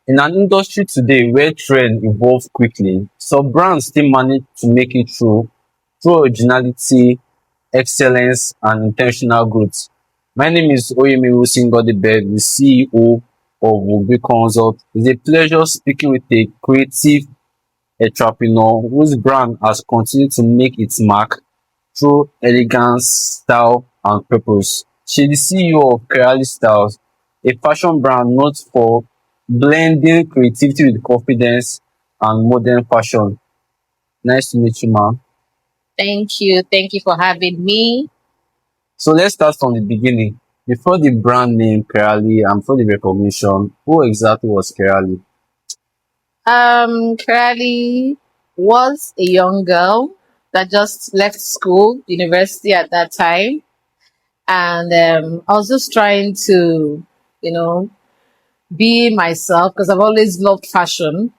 In an industry today where trends evolve quickly, some brands still manage to make it through originality, excellence, and intentional growth. My name is Oyemi Singhodibeg, the CEO of WOG B Consults. It's a pleasure speaking with a creative entrepreneur whose brand has continued to make its mark through elegance, style, and purpose. She's the CEO of Kerali Style, a fashion brand known for blending creativity with confidence and modern fashion. Nice to meet you, ma'am. Thank you. Thank you for having me. So let's start from the beginning. Before the brand name Kerali and before the recognition, who exactly was Kerali? Kerali was a young girl that just left school, university at that time. And I was just trying to, you know, be myself because I've always loved fashion,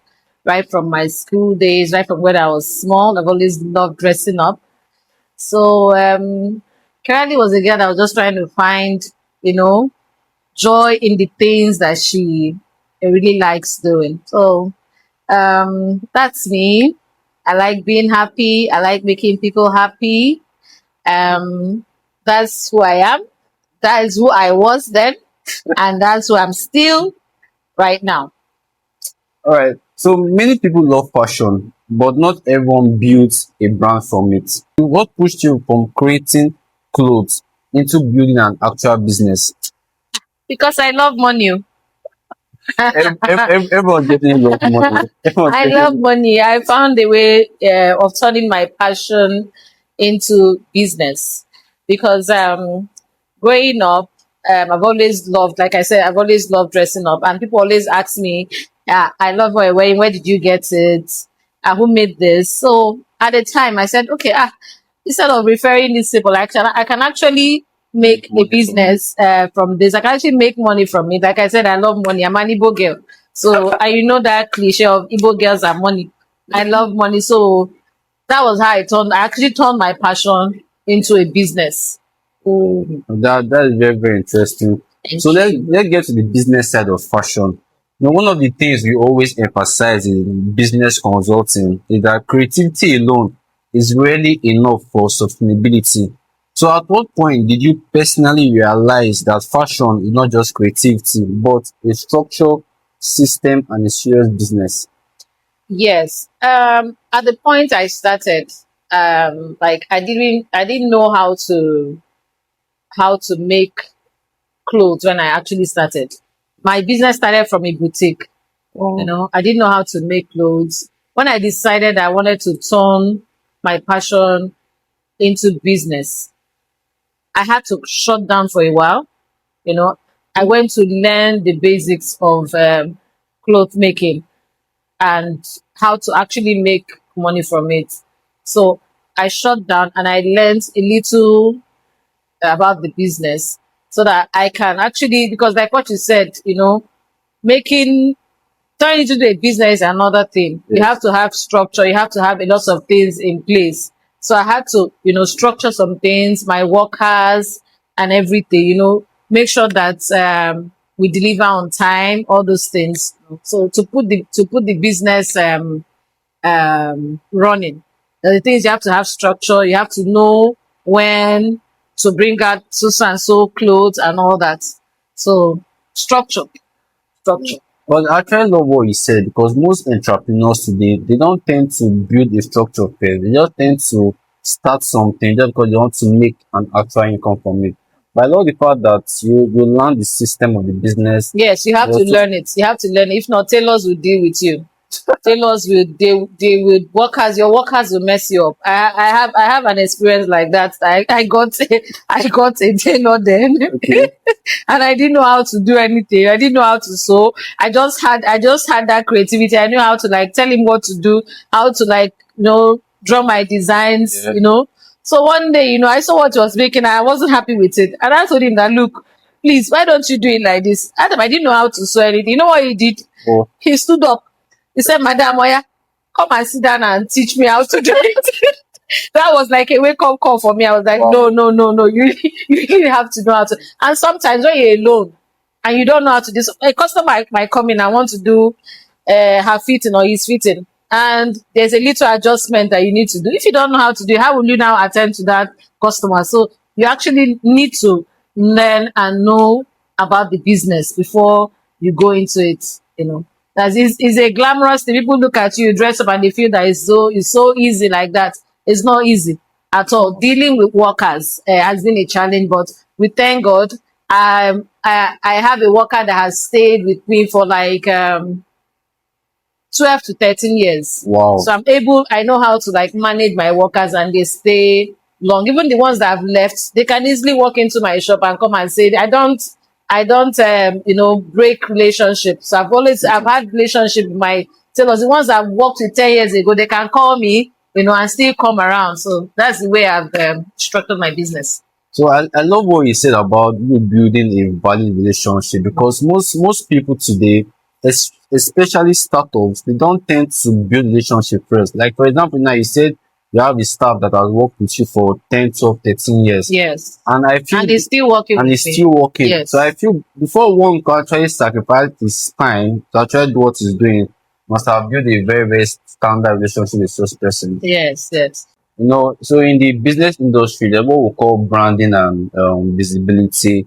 right from my school days, right from when I was small. I've always loved dressing up. So Kerali was a girl that was just trying to find, you know, joy in the things that she really likes doing. So that's me. I like being happy. I like making people happy. Um, that's who I am. That is who I was then, and that's who I'm still right now. All right. So many people love fashion, but not everyone builds a brand from it. What pushed you from creating clothes into building an actual business? Because I love money. Everyone getting love money. Everyone I love getting money. I found a way of turning my passion into business because growing up, I've always loved, like I said, I've always loved dressing up, and people always ask me, I love what you're wearing. Where did you get it? Who made this? So at the time, I said, okay, instead of referring these people, I can actually make a money from it. business from this. I can actually make money from it. Like I said, I love money. I'm an Igbo girl. So you know that cliche of Igbo girls are money. I love money. So that was how I actually turned my passion into a business. That is very, very interesting. Thank So you. let's get to the business side of fashion. One of the things we always emphasize in business consulting is that creativity alone is rarely enough for sustainability. So at what point did you personally realize that fashion is not just creativity, but a structure, system, and a serious business? Yes. At the point I started, like I didn't know how to make clothes when I actually started. My business started from a boutique. I didn't know how to make clothes. When I decided I wanted to turn my passion into business, I had to shut down for a while. You know, I went to learn the basics of cloth making and how to actually make money from it. So I shut down and I learned a little about the business so that I can actually, because like what you said, making turning into a business is another thing. You have Yes. to have structure, you have to have a lot of things in place. So I had to, structure some things, my workers and everything, make sure that we deliver on time, all those things. So to put the business running. The things you have to have structure, you have to know when to bring out so and so clothes and all that. So structure, structure. But I actually love what you said because most entrepreneurs today they don't tend to build a structure first. They just tend to start something just because they want to make an actual income from it. But I love the fact that you learn the system of the business. Yes, you have You to also learn it. You have to learn it. If not, tailors will deal with you. Tailors will they will workers your workers will mess you up. I have an experience like that. I got I got a tailor then okay. and I didn't know how to do anything. I didn't know how to sew. I just had that creativity. I knew how to like tell him what to do, how to like draw my designs, Yeah. So one day, I saw what he was making and I wasn't happy with it. And I told him that look, please, why don't you do it like this? Adam, I didn't know how to sew anything. You know what he did? But He stood up. He said, Madam Oya, come and sit down and teach me how to do it. That was like a wake up call for me. I was like, wow. no, no, no, no. You really have to know how to. And sometimes when you're alone, and you don't know how to do. So a customer might come in and want to do her fitting or his fitting, and there's a little adjustment that you need to do. If you don't know how to do it, how will you now attend to that customer? So you actually need to learn and know about the business before you go into it. You know, that is a glamorous thing. People look at you, dress up, and they feel that it's so easy like that. It's not easy at all. Dealing with workers has been a challenge, but we thank God. I have a worker that has stayed with me for like 12 to 13 years. Wow. So I know how to like manage my workers and they stay long. Even the ones that have left, they can easily walk into my shop and come and say, I don't break relationships. I've had relationship with my tailors. The ones that worked with 10 years ago, they can call me, and still come around. So that's the way I've structured my business. So I love what you said about you building a valid relationship, because most people today, especially startups, they don't tend to build relationship first. Like for example, now you said you have a staff that has worked with you for 10, 12, 13 years. Yes. And I feel And it's still working and with it's me. still working. So Yes. I feel before one can actually sacrifice his time to actually do what he's doing, must have built a very, very standard relationship with such person. Yes. Yes. So in the business industry, there's what we call branding and visibility.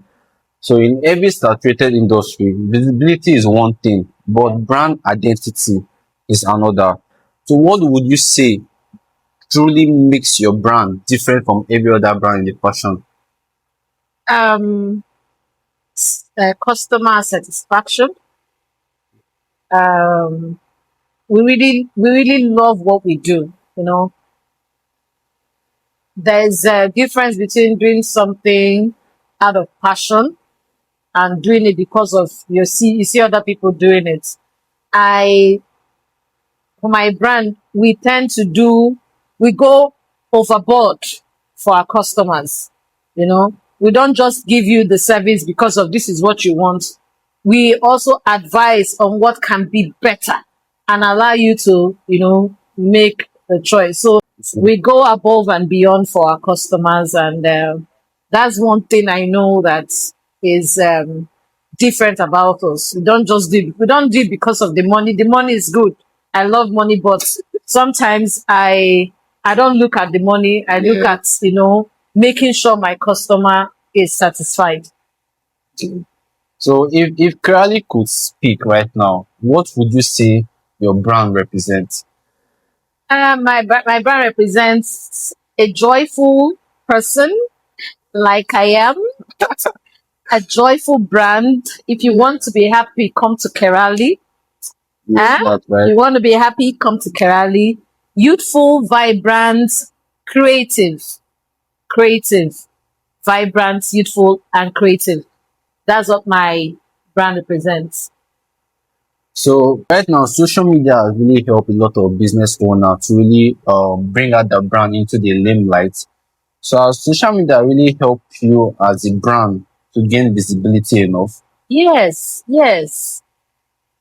So in every saturated industry, visibility is one thing, but brand identity is another. So what would you say truly makes your brand different from every other brand in the fashion? Um, Customer satisfaction. Um, we really love what we do. There's a difference between doing something out of passion and doing it because of you see other people doing it. I For my brand, we go overboard for our customers. We don't just give you the service because of this is what you want. We also advise on what can be better and allow you to, make the choice. So we go above and beyond for our customers, and that's one thing I know that is different about us. We don't do it because of the money. The money is good. I love money, but sometimes I don't look at the money. I look at making sure my customer is satisfied. So if Kerali could speak right now, what would you say your brand represents? My brand represents a joyful person, like I am. A joyful brand. If you want to be happy, come to Kerali. Yes, that's right. You want to be happy, come to Kerali. Youthful, vibrant, creative, creative, vibrant, youthful, and creative. That's what my brand represents. So right now, social media has really helped a lot of business owners to really bring out the brand into the limelight. So has social media really helped you as a brand to gain visibility enough? Yes, yes.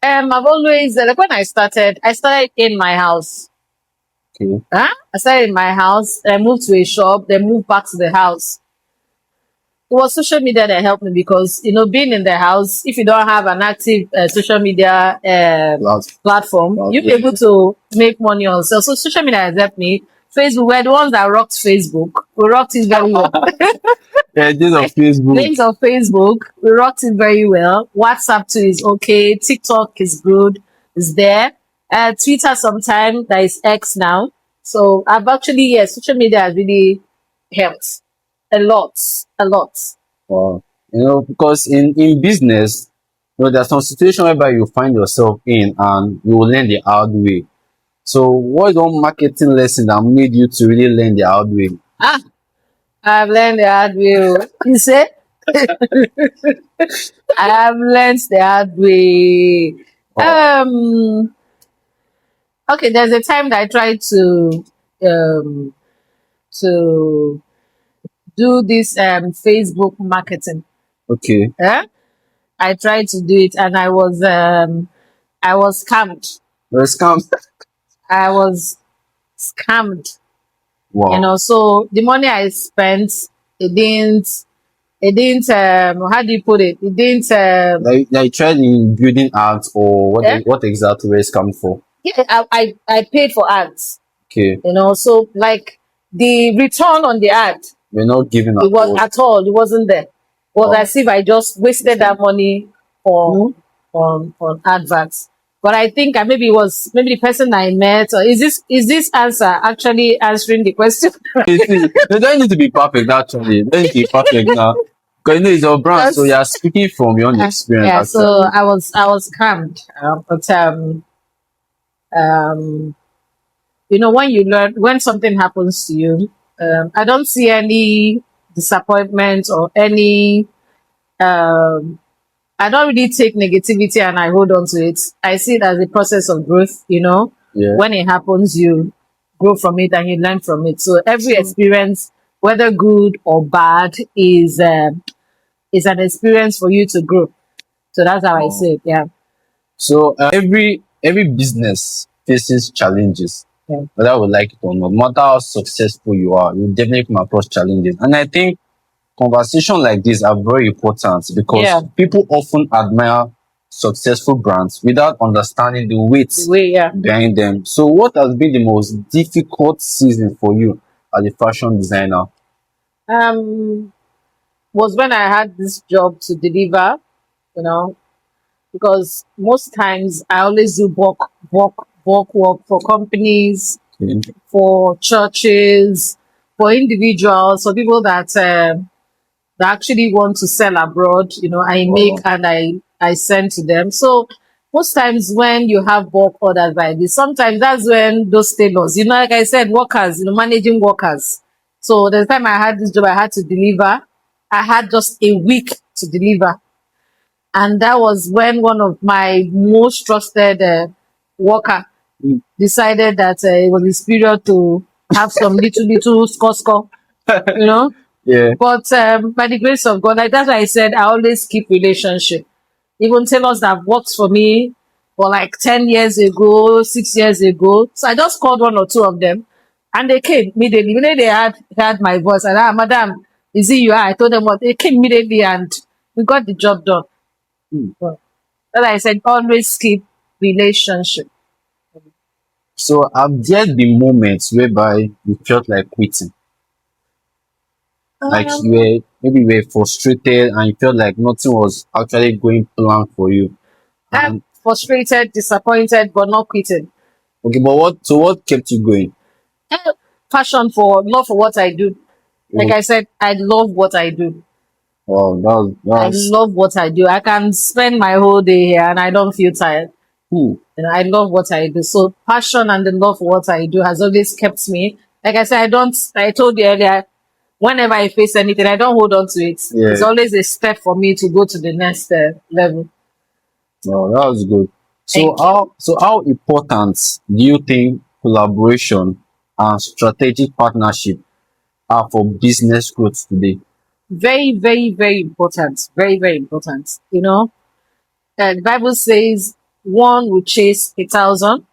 I've always like when I started in my house. Okay. I started in my house, then I moved to a shop, then moved back to the house. It was social media that helped me because being in the house, if you don't have an active social media Last, platform, you'll be yeah. able to make money on sale. So social media has helped me. Facebook, we're the ones that rocked Facebook. We rocked it very well. Yeah, days of Facebook. Links on Facebook, we rocked it very well. WhatsApp too is okay. TikTok is good, is there. Twitter sometime, that is X now. So I've actually, yes, social media has really helped a lot, a lot. Wow. Because in business, there's some situation whereby you find yourself in and you will learn the hard way. So what is one marketing lesson that made you to really learn the hard way? Ah, I've learned the hard way. Oh. You say? I have learned the hard way. Wow. Okay, there's a time that I tried um to do this Facebook marketing. Okay. Eh? I tried to do it and I was scammed. Let's come. I was scammed. Wow. So the money I spent, it didn't It didn't. How do you put it? It didn't. Like tried in building art or Yeah, what exactly where it's coming for? yeah. I paid for ads. Okay, So like the return on the ad, we're not giving it at was all. at all. It wasn't there. It was Wow. as if I just wasted that money for on adverts. But I think maybe it was maybe the person I met, or is this answer actually answering the question? You don't need to be perfect actually. You don't need to be perfect now. Because you know it's your brand, so Because you're speaking from your own experience yeah, so actually. I was scammed. But um, when something happens to you, I don't see any disappointment or any. Um, I don't really take negativity and I hold on to it. I see it as a process of growth. Yeah. When it happens, you grow from it and you learn from it. So every So experience, whether good or bad, is an experience for you to grow. So that's how I wow. say it. Yeah. So every business faces challenges, Yeah. whether we like it or not. No matter how successful you are, you definitely come across challenges. And I think conversations like this are very important Yeah. because people often admire successful brands without understanding the weight The way, yeah. behind them. So what has been the most difficult season for you as a fashion designer? Um, was when I had this job to deliver, you know, because most times I always do bulk work for companies, Okay. for churches, for individuals, for people that actually want to sell abroad. I make Wow. and I send to them. So most times when you have bulk orders like this, sometimes that's when those tailors, like I said, workers, managing workers. So the time I had this job, I had to deliver. I had just a week to deliver. And that was when one of my most trusted worker Mm. decided that it was his period to have some little score, you know. Yeah. But by the grace of God, like that's why I said I always keep relationship. Even tailors that have worked for me for like 10 years ago, 6 years ago. So I just called one or two of them and they came immediately. When they had my voice, and madam, is it you? I told them what they came immediately and we got the job done. Mm. Well, that's why I said always keep relationship. So have there been moments whereby you felt like quitting? Like you Um, were maybe you were frustrated and you felt like nothing was actually going plan for you. I'm And frustrated, disappointed, but not quitting. okay, but what kept you going? Eh, Passion for love for what I do. Like Oh, I said, I love what I do. wow, I love what I do. I can spend my whole day here and I don't feel tired. cool. I love what I do. So passion and the love for what I do has always kept me. Like I said, I told you earlier, whenever I face anything, I don't hold on to it. It's Yeah, always a step for me to go to the next level. no, that was good. So Thank you. how important do you think collaboration and strategic partnership are for business growth today? Very, very, very important. Very, very important. The Bible says one will chase 1,000,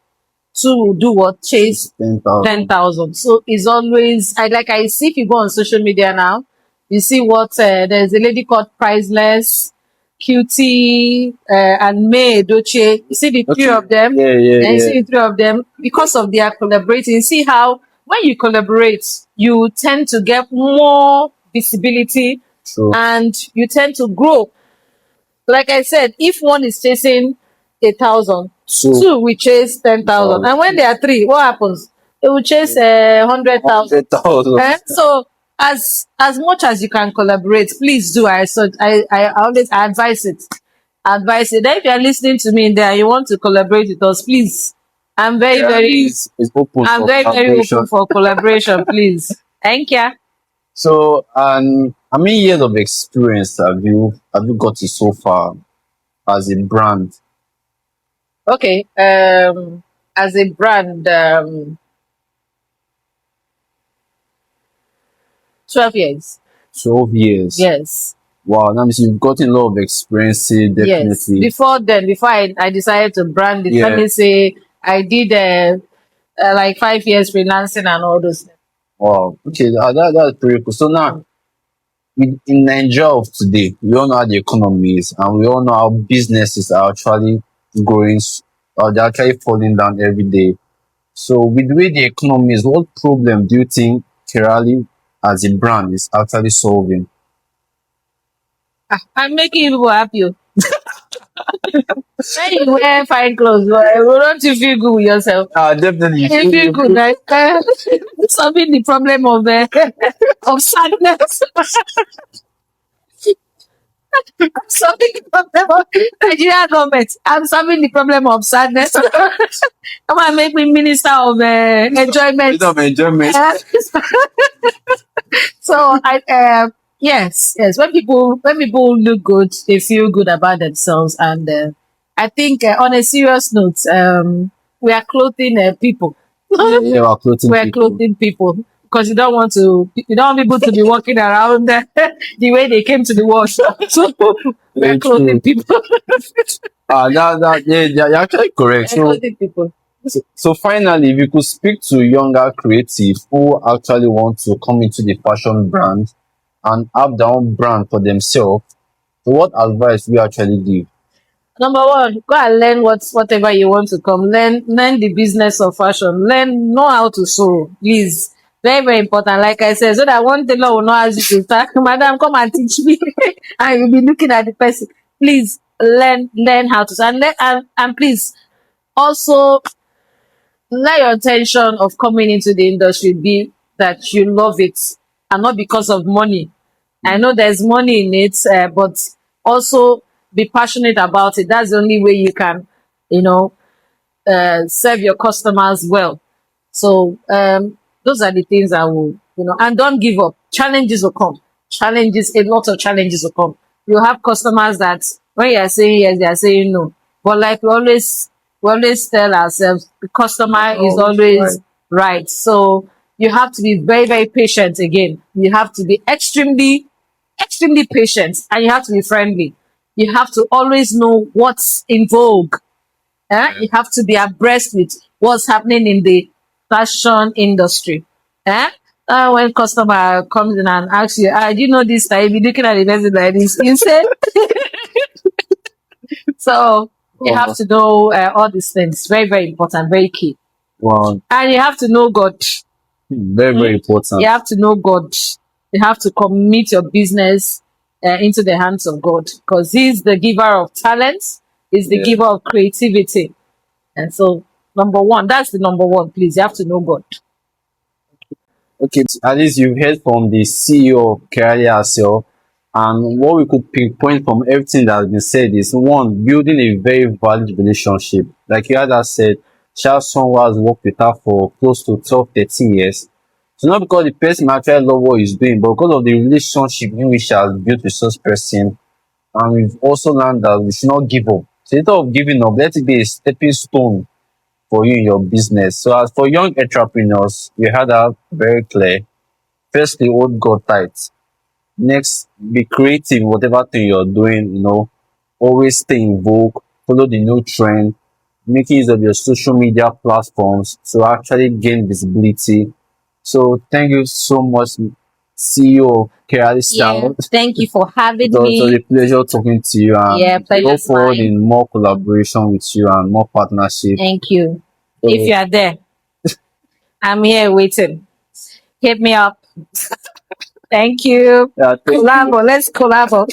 two will do what? She's Chase 10,000. 10,000. So it's always I see if you go on social media now, you see what there's a lady called Priceless, Cutie, and May Doche. You see the three Okay. of them, Yeah, yeah, and you yeah. see the three of them because of their collaborating. You see how when you collaborate, you tend to get more visibility So and you tend to grow. Like I said, if one is chasing 1,000, so two will chase 10,000. And when there are three, what happens? They will chase 100,000. 100,000. So as much as you can collaborate, please do. I always advise it. Advise it. Then if you are listening to me there, you want to collaborate with us, please. I'm very, Kerali very is open I'm for very, very collaboration. open for collaboration, please. Thank you. So, and how many years of experience have you gotten so far as a brand? Okay. As a brand, 12 years. 12 years. Yes. Wow, that means you've gotten a lot of experience, Yes. definitely. Before then, before I decided to brand it, let Yeah. me say I did like 5 years freelancing and all those things. Wow. Okay, that's pretty cool. So now, In Nigeria of today, we all know how the economy is, and we all know how businesses are actually growing, or they're actually falling down every day. So, with the way the economy is, what problem do you think Kerali as a brand is actually solving? I'm making people happy. Oh. When you wear fine clothes, don't you feel good with yourself? Definitely. You feel good, right? Solving the problem of of sadness. Solving the problem of Nigerian government. I'm solving the problem of sadness. Come on, make me minister of enjoyment. Bit of enjoyment. So yes, yes. When people look good, they feel good about themselves, and I think on a serious note, we are clothing people. Yeah, we're clothing We are people. clothing people because you don't want people to be walking around the way they came to the world. So we are Very clothing true. people. Yeah, you're actually correct. We are clothing people. So finally, if you could speak to younger creatives who actually want to come into the fashion brand and have their own brand for themselves, so what advice we actually give? Number one, go and learn whatever you want to come. Learn the business of fashion. Know how to sew. Please. Very, very important. Like I said, so that one tailor will not ask you to start, madam, come and teach me. And you'll be looking at the person. Please learn how to sew. And please also let your intention of coming into the industry be that you love it and not because of money. I know there's money in it, but also be passionate about it. That's the only way you can, you know, serve your customers well. So those are the things I will, and don't give up. Challenges will come. A lot of challenges will come. You have customers that when you are saying yes, they are saying no. But like we always tell ourselves, the customer is always right. So you have to be very, very patient again. You have to be extremely patient, and you have to be friendly. You have to always know what's in vogue. You have to be abreast with what's happening in the fashion industry. Eh? When customer comes in and asks you, do you know this style? You'll be looking at the person like this. You say, so you have Wow. to know all these things. Very, very important, very key. Wow. And you have to know God. Very, very important. You have to know God. You have to commit your business into the hands of God because He's the giver of talent, He's the Yeah. giver of creativity. And so, number one, that's the number one, please. You have to know God. Okay, at least you've heard from the CEO of Kerali herself, and what we could pinpoint from everything that has been said is one, building a very valid relationship. Like you had said, she has someone who has worked with her for close to 12, 13 years. So not because the person actually love what he's doing, but because of the relationship in which she has built with such person. And we've also learned that we should not give up. So instead of giving up, let it be a stepping stone for you in your business. So as for young entrepreneurs, we had that very clear. Firstly, hold God tight. Next, be creative, whatever thing you're doing, always stay in vogue, follow the new trend, making use of your social media platforms to actually gain visibility. So thank you so much, CEO of Kerali Style. Thank you for having It was a pleasure talking to you, and Yeah, we pleasure's look forward mine. in more collaboration with you and more partnership. Thank you. So, If you are there, I'm here waiting. Hit me up. Thank you. yeah, thank you. Collabo. Let's collabo.